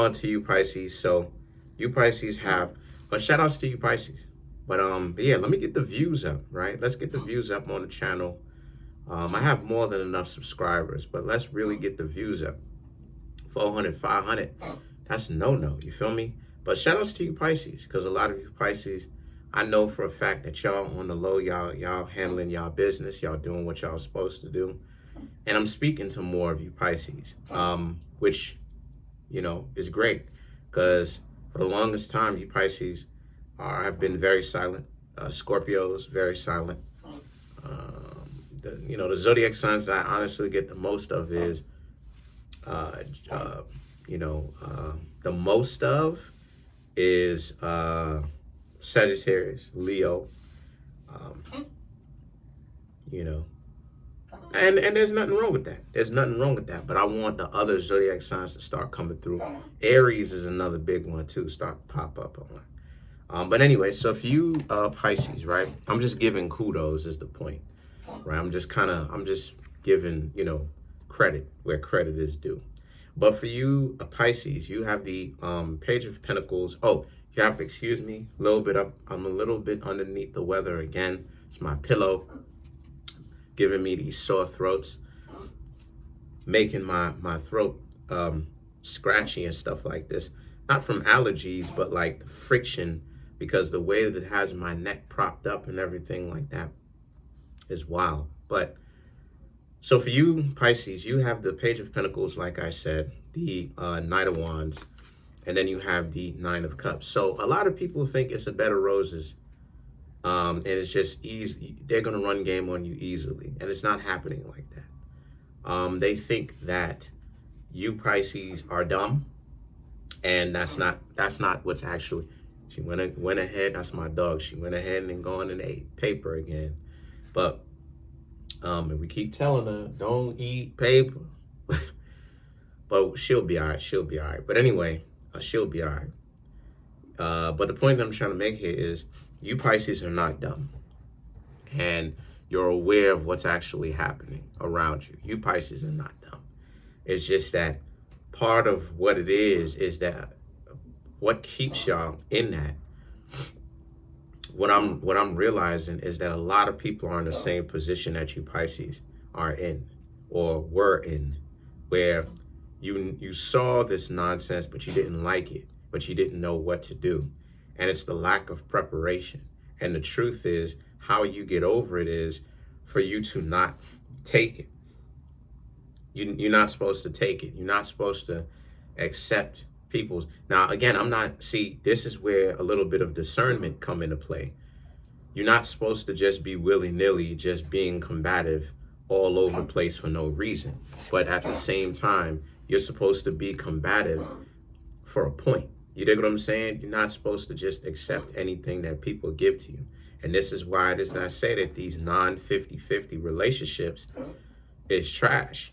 On to you, Pisces. So you Pisces have, shout outs to you, Pisces. But yeah, let me get the views up, right? Let's get the views up on the channel. I have more than enough subscribers, but let's really get the views up. 400, 500. That's no, you feel me? But shout outs to you, Pisces, because a lot of you Pisces, I know for a fact that y'all on the low, y'all handling y'all business, y'all doing what y'all supposed to do. And I'm speaking to more of you Pisces, which, is great, because for the longest time, you Pisces have been very silent. Scorpios, very silent. The zodiac signs that I honestly get the most of is, the most of is Sagittarius, Leo, you know, and there's nothing wrong with that. There's nothing wrong with that. But I want the other zodiac signs to start coming through. Aries is another big one too. Start to pop up on. But anyway, so if you Pisces, right? I'm just giving kudos is the point, right? I'm just giving, credit where credit is due. But for you Pisces, you have the Page of Pentacles. Oh, you have, excuse me, a little bit up. I'm a little bit underneath the weather again. It's my pillow giving me these sore throats, making my throat scratchy and stuff like this. Not from allergies, but like the friction, because the way that it has my neck propped up and everything like that is wild. But so for you Pisces, you have the Page of Pentacles, like I said, the Knight of Wands, and then you have the Nine of Cups. So a lot of people think it's a bed of roses, and it's just easy. They're gonna run game on you easily, and it's not happening like that. They think that you Pisces are dumb, and that's not what's actually. She went ahead. That's my dog. She went ahead and gone and ate paper again. But if we keep telling her don't eat paper, but she'll be all right. She'll be all right. But anyway, she'll be all right. But the point that I'm trying to make here is you Pisces are not dumb, and you're aware of what's actually happening around you. You Pisces are not dumb. It's just that part of what it is that what keeps y'all in that. What I'm realizing is that a lot of people are in the same position that you Pisces are in or were in, where you saw this nonsense, but you didn't like it, but you didn't know what to do. And it's the lack of preparation. And the truth is, how you get over it is for you to not take it. You're not supposed to take it. You're not supposed to accept people's. Now, again, this is where a little bit of discernment come into play. You're not supposed to just be willy-nilly, just being combative all over the place for no reason. But at the same time, you're supposed to be combative for a point. You dig what I'm saying? You're not supposed to just accept anything that people give to you. And this is why it is that I say that these non-50-50 relationships is trash.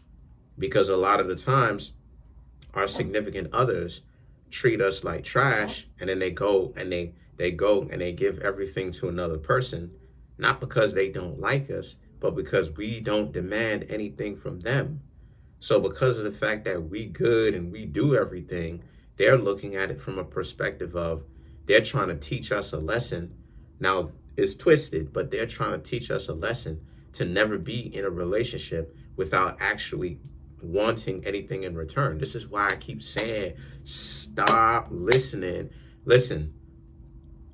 Because a lot of the times, our significant others treat us like trash, and then they go and they give everything to another person, not because they don't like us, but because we don't demand anything from them. So because of the fact that we good and we do everything, they're looking at it from a perspective of they're trying to teach us a lesson. Now, it's twisted, but they're trying to teach us a lesson to never be in a relationship without actually wanting anything in return. This is why I keep saying, stop listening. Listen,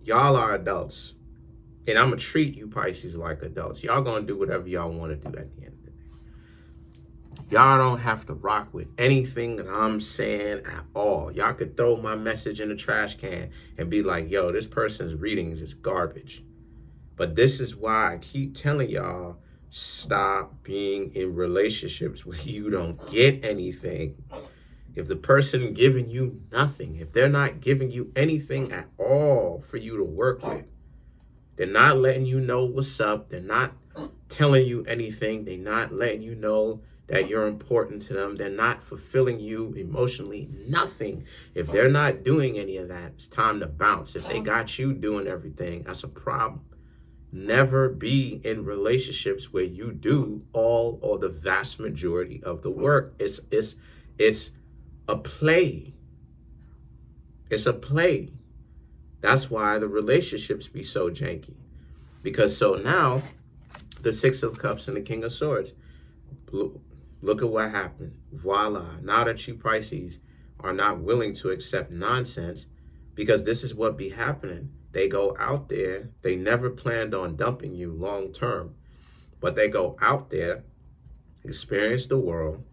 y'all are adults, and I'm gonna treat you Pisces like adults. Y'all gonna do whatever y'all want to do at the end of the day. Y'all don't have to rock with anything that I'm saying at all. Y'all could throw my message in the trash can and be like, yo, this person's readings is garbage. But this is why I keep telling y'all, stop being in relationships where you don't get anything. If the person giving you nothing, if they're not giving you anything at all for you to work with, they're not letting you know what's up, they're not telling you anything, they're not letting you know that you're important to them, they're not fulfilling you emotionally, nothing. If they're not doing any of that, it's time to bounce. If they got you doing everything, that's a problem. Never be in relationships where you do all or the vast majority of the work. It's a play. It's a play. That's why the relationships be so janky. Because so now, the Six of Cups and the King of Swords, look at what happened. Voila. Now that you Pisces are not willing to accept nonsense, because this is what be happening. They go out there. They never planned on dumping you long term, but they go out there, experience the world,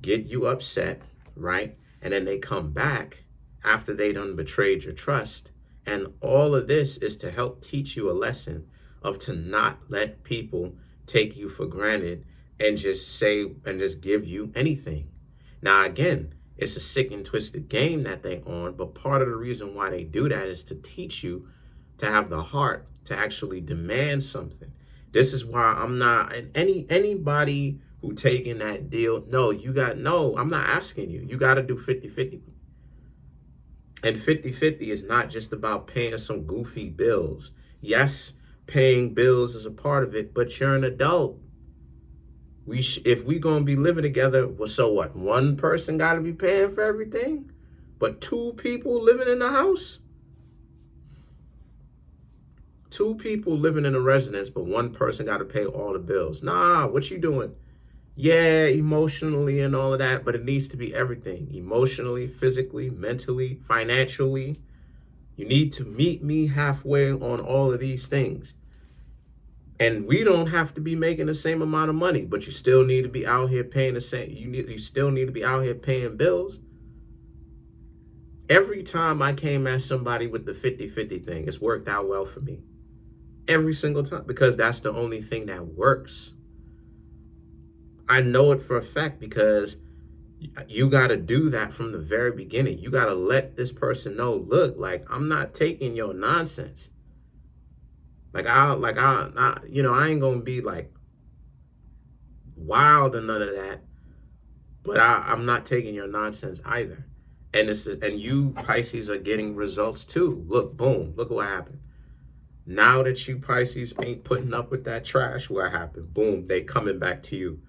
get you upset, right? And then they come back after they done betrayed your trust. And all of this is to help teach you a lesson of to not let people take you for granted and just say and just give you anything. Now, again, it's a sick and twisted game that they on, but part of the reason why they do that is to teach you to have the heart to actually demand something. This is why I'm not anybody who taking that deal. No, I'm not asking you. You got to do 50-50. And 50-50 is not just about paying some goofy bills. Yes, paying bills is a part of it, but you're an adult. If we gonna be living together, well, so what? One person got to be paying for everything, but two people living in the house? Two people living in a residence, but one person got to pay all the bills. Nah, what you doing? Yeah, emotionally and all of that, but it needs to be everything. Emotionally, physically, mentally, financially. You need to meet me halfway on all of these things. And we don't have to be making the same amount of money, but you still need to be out here paying the same. You still need to be out here paying bills. Every time I came at somebody with the 50-50 thing, it's worked out well for me. Every single time, because that's the only thing that works. I know it for a fact because you got to do that from the very beginning. You got to let this person know, look, like, I'm not taking your nonsense. I ain't going to be like wild and none of that, but I'm not taking your nonsense either. And you Pisces are getting results too. Look, boom, look at what happened. Now that you Pisces ain't putting up with that trash, what happened? Boom, they coming back to you.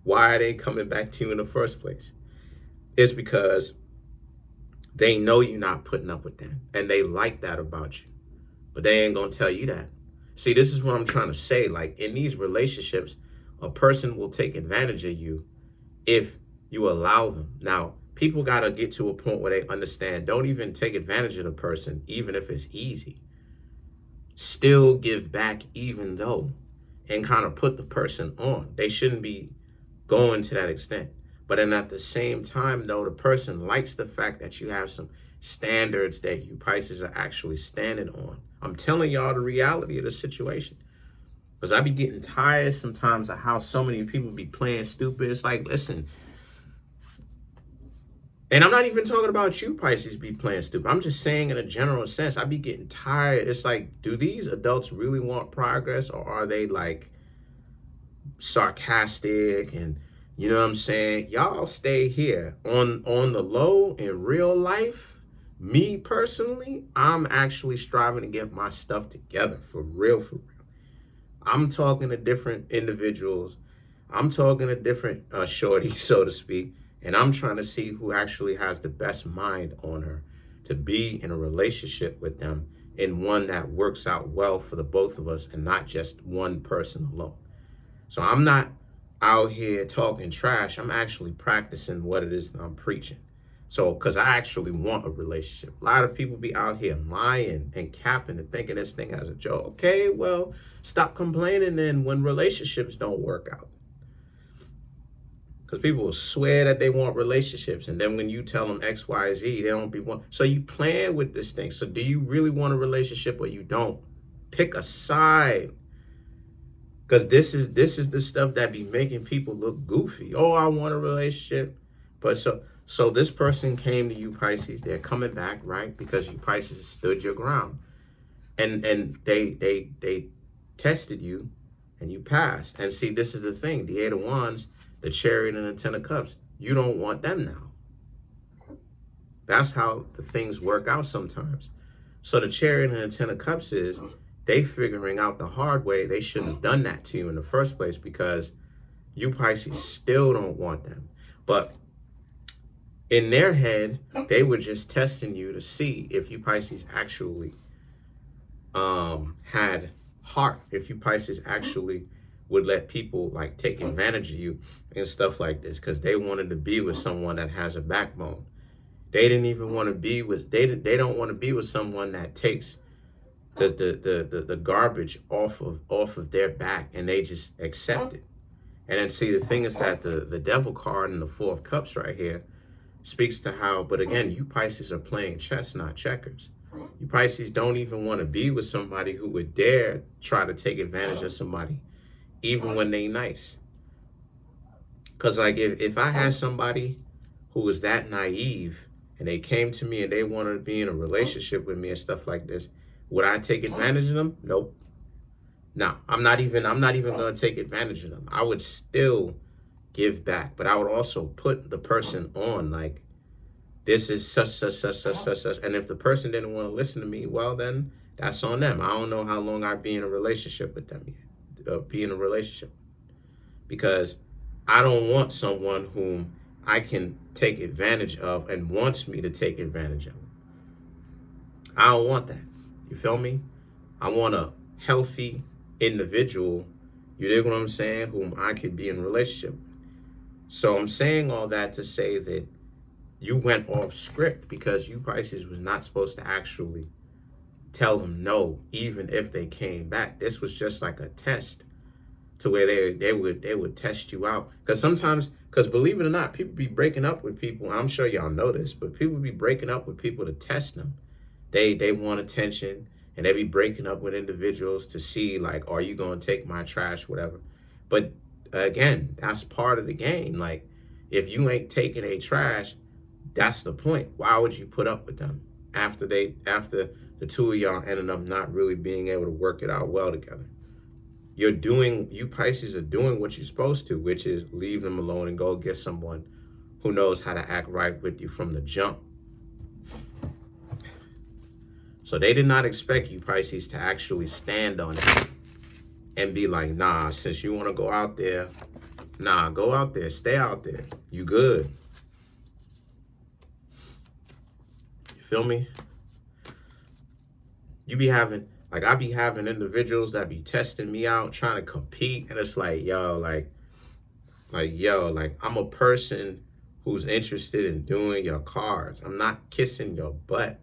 Why are they coming back to you in the first place? It's because they know you're not putting up with that. And they like that about you. But they ain't going to tell you that. See, this is what I'm trying to say. Like, in these relationships, a person will take advantage of you if you allow them. Now, people got to get to a point where they understand, don't even take advantage of the person, even if it's easy. Still give back even though, and kind of put the person on. They shouldn't be going to that extent. But then at the same time, though, the person likes the fact that you have some standards that you Pisces are actually standing on. I'm telling y'all the reality of the situation. Because I be getting tired sometimes of how so many people be playing stupid. It's like, listen. And I'm not even talking about you Pisces be playing stupid. I'm just saying in a general sense, I be getting tired. It's like, do these adults really want progress, or are they like sarcastic and, you know what I'm saying? Y'all stay here. On the low in real life, me personally, I'm actually striving to get my stuff together for real, for real. I'm talking to different individuals. I'm talking to different shorties, so to speak. And I'm trying to see who actually has the best mind on her to be in a relationship with them, in one that works out well for the both of us and not just one person alone. So I'm not out here talking trash. I'm actually practicing what it is that I'm preaching. So, because I actually want a relationship. A lot of people be out here lying and capping and thinking this thing as a joke. Okay, well, stop complaining then when relationships don't work out. Because people will swear that they want relationships, and then when you tell them X, Y, Z, they don't be one. So you playing with this thing. So do you really want a relationship or you don't? Pick a side. Because this is the stuff that be making people look goofy. Oh, I want a relationship. But so this person came to you Pisces. They're coming back, right? Because you Pisces stood your ground. And they tested you and you passed. And see, this is the thing. The Eight of Wands, the Chariot, and the Ten of Cups. You don't want them now. That's how the things work out sometimes. So the Chariot and the Ten of Cups is they figuring out the hard way they shouldn't have done that to you in the first place, because you Pisces still don't want them. But in their head, they were just testing you to see if you Pisces actually had heart, if you Pisces actually would let people like take advantage of you and stuff like this, because they wanted to be with someone that has a backbone. They didn't even want to be with, they don't want to be with someone that takes the garbage off of their back and they just accept it. And then see, the thing is that the devil card in the Four of Cups right here speaks to how, but again, you Pisces are playing chess, not checkers. You Pisces don't even want to be with somebody who would dare try to take advantage of somebody, even when they nice. Because like if I had somebody who was that naive and they came to me and they wanted to be in a relationship with me and stuff like this, would I take advantage of them? Nope. No, I'm not even going to take advantage of them. I would still give back, but I would also put the person on like, this is such. And if the person didn't want to listen to me, well, then that's on them. I don't know how long I'd be in a relationship with them yet. Be in a relationship. Because I don't want someone whom I can take advantage of and wants me to take advantage of. I don't want that. You feel me? I want a healthy individual, you dig what I'm saying, whom I could be in a relationship with. So I'm saying all that to say that you went off script because you Pisces was not supposed to actually tell them no, even if they came back. This was just like a test to where they would test you out. Because sometimes, because believe it or not, people be breaking up with people. I'm sure y'all know this, but people be breaking up with people to test them. They want attention, and they be breaking up with individuals to see like, are you going to take my trash, whatever. But again, that's part of the game. Like, if you ain't taking a trash, that's the point. Why would you put up with them after the two of y'all ended up not really being able to work it out well together? You Pisces are doing what you're supposed to, which is leave them alone and go get someone who knows how to act right with you from the jump. So they did not expect you Pisces to actually stand on it and be like, nah, since you want to go out there, nah, go out there, stay out there. You good. You feel me? You be having, like, I be having individuals that be testing me out, trying to compete. And it's like, yo, like, I'm a person who's interested in doing your cards. I'm not kissing your butt.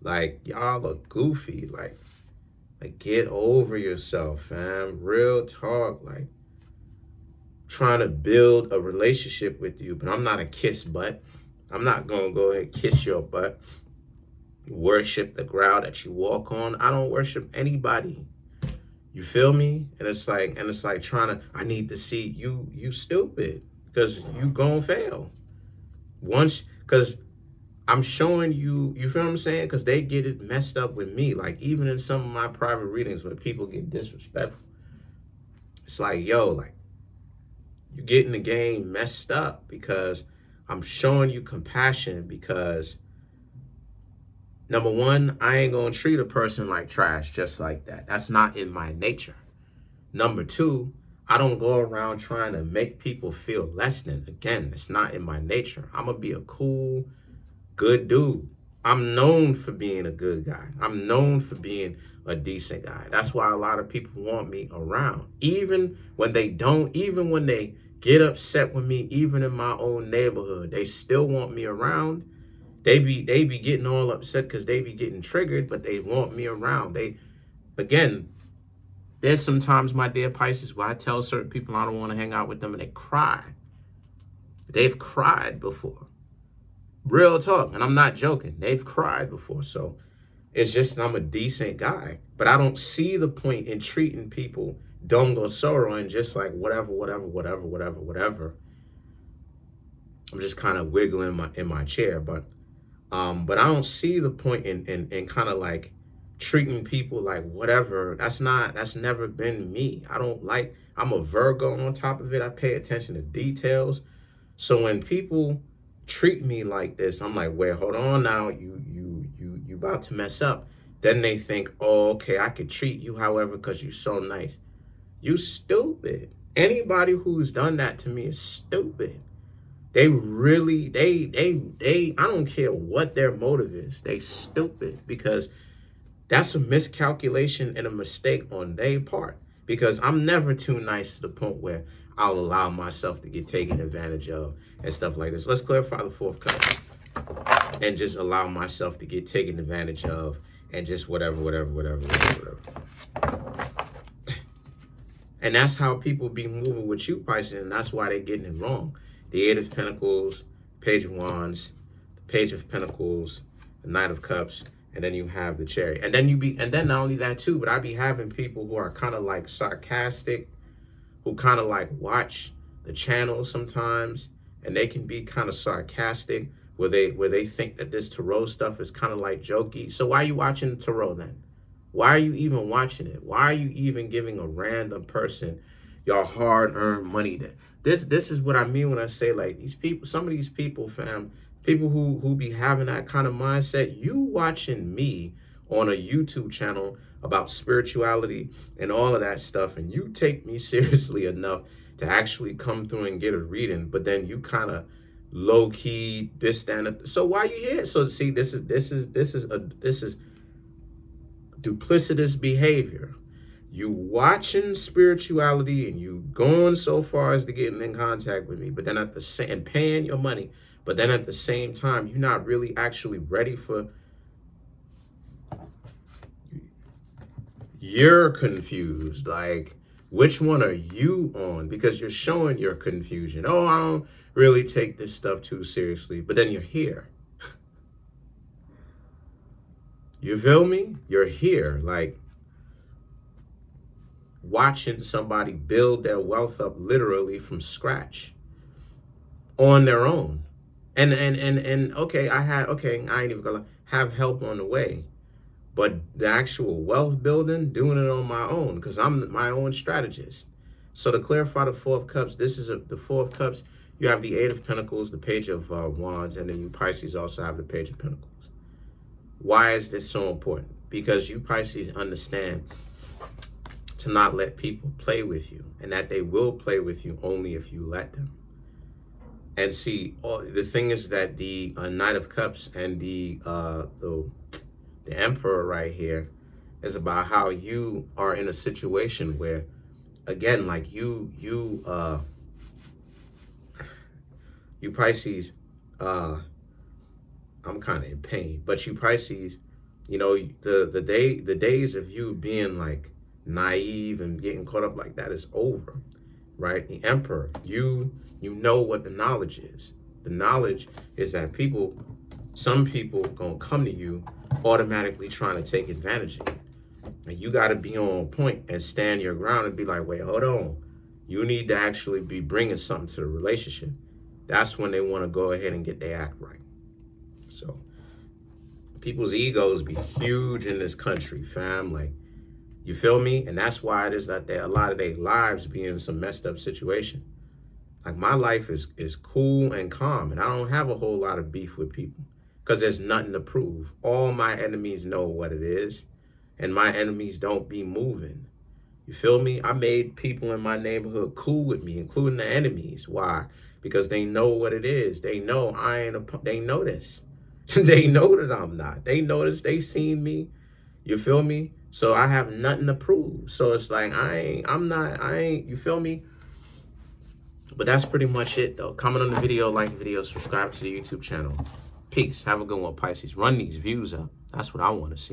Like, y'all are goofy. Like, get over yourself, fam. Real talk. Like, trying to build a relationship with you, but I'm not a kiss butt. I'm not going to go ahead and kiss your butt. Worship the ground that you walk on. I don't worship anybody. You feel me? And it's like trying to, I need to see you stupid, because you gonna fail. Once, because I'm showing you, you feel what I'm saying? Because they get it messed up with me. Like, even in some of my private readings where people get disrespectful, it's like, yo, like, you getting the game messed up because I'm showing you compassion, because number one, I ain't gonna treat a person like trash just like that. That's not in my nature. Number two, I don't go around trying to make people feel less than. Again, it's not in my nature. I'm gonna be a cool, good dude. I'm known for being a good guy. I'm known for being a decent guy. That's why a lot of people want me around. Even when they don't, even when they get upset with me, even in my own neighborhood, they still want me around. They be getting all upset because they be getting triggered, but they want me around. Again, there's sometimes, my dear Pisces, where I tell certain people I don't want to hang out with them and they cry. They've cried before. Real talk, and I'm not joking. They've cried before. So it's just, I'm a decent guy, but I don't see the point in treating people dongo sorrow and just like whatever. I'm just kind of wiggling in my chair, but I don't see the point in kind of like treating people like whatever. That's never been me. I'm a Virgo on top of it. I pay attention to details. So when people treat me like this, I'm like, wait, hold on now. You about to mess up. Then they think, oh, okay, I could treat you however because you're so nice. You stupid. Anybody who's done that to me is stupid. They really, I don't care what their motive is. They stupid, because that's a miscalculation and a mistake on their part. Because I'm never too nice to the point where I'll allow myself to get taken advantage of and stuff like this. Let's clarify the fourth cup and just allow myself to get taken advantage of and just whatever. And that's how people be moving with you, Pisces, and that's why they're getting it wrong. The Eight of Pentacles, Page of Wands, the Page of Pentacles, the Knight of Cups, and then you have the Chariot. And then not only that too, but I be having people who are kind of like sarcastic, who kind of like watch the channel sometimes, and they can be kind of sarcastic, where they think that this tarot stuff is kind of like jokey. So why are you watching tarot then? Why are you even watching it? Why are you even giving a random person your hard-earned money? This is what I mean when I say, like, these people, some of these people, fam, people who be having that kind of mindset, you watching me on a YouTube channel about spirituality and all of that stuff, and you take me seriously enough to actually come through and get a reading, but then you kind of low-key this, that, so why are you here? So see, this is duplicitous behavior. You watching spirituality and you going so far as to getting in contact with me, but then at the same, and paying your money, but then at the same time, you're not really actually ready for, you're confused. Like, which one are you on? Because you're showing your confusion. Oh, I don't really take this stuff too seriously, but then you're here. You feel me? You're here, like, watching somebody build their wealth up literally from scratch on their own. And okay, I ain't even gonna have help on the way. But the actual wealth building, doing it on my own, because I'm my own strategist. So to clarify the Four of Cups, this is the Four of Cups. You have the Eight of Pentacles, the Page of Wands, and then you Pisces also have the Page of Pentacles. Why is this so important? Because you Pisces understand to not let people play with you, and that they will play with you only if you let them. And see, the thing is that the Knight of Cups and the Emperor right here is about how you are in a situation where, again, like you Pisces, I'm kind of in pain, but you Pisces, you know, the days of you being like naive and getting caught up like that is over, right? The Emperor, you know what the knowledge is. The knowledge is that some people gonna come to you automatically trying to take advantage of you. And you got to be on point and stand your ground and be like, wait, hold on. You need to actually be bringing something to the relationship. That's when they want to go ahead and get their act right. So people's egos be huge in this country, fam. Like, you feel me? And that's why it is that a lot of their lives be in some messed up situation. Like, my life is cool and calm, and I don't have a whole lot of beef with people because there's nothing to prove. All my enemies know what it is, and my enemies don't be moving. You feel me? I made people in my neighborhood cool with me, including the enemies. Why? Because they know what it is. They know they know this. They know that I'm not. They know this. They seen me. You feel me? So I have nothing to prove. So it's like, you feel me? But that's pretty much it, though. Comment on the video, like the video, subscribe to the YouTube channel. Peace. Have a good one, Pisces. Run these views up. That's what I want to see.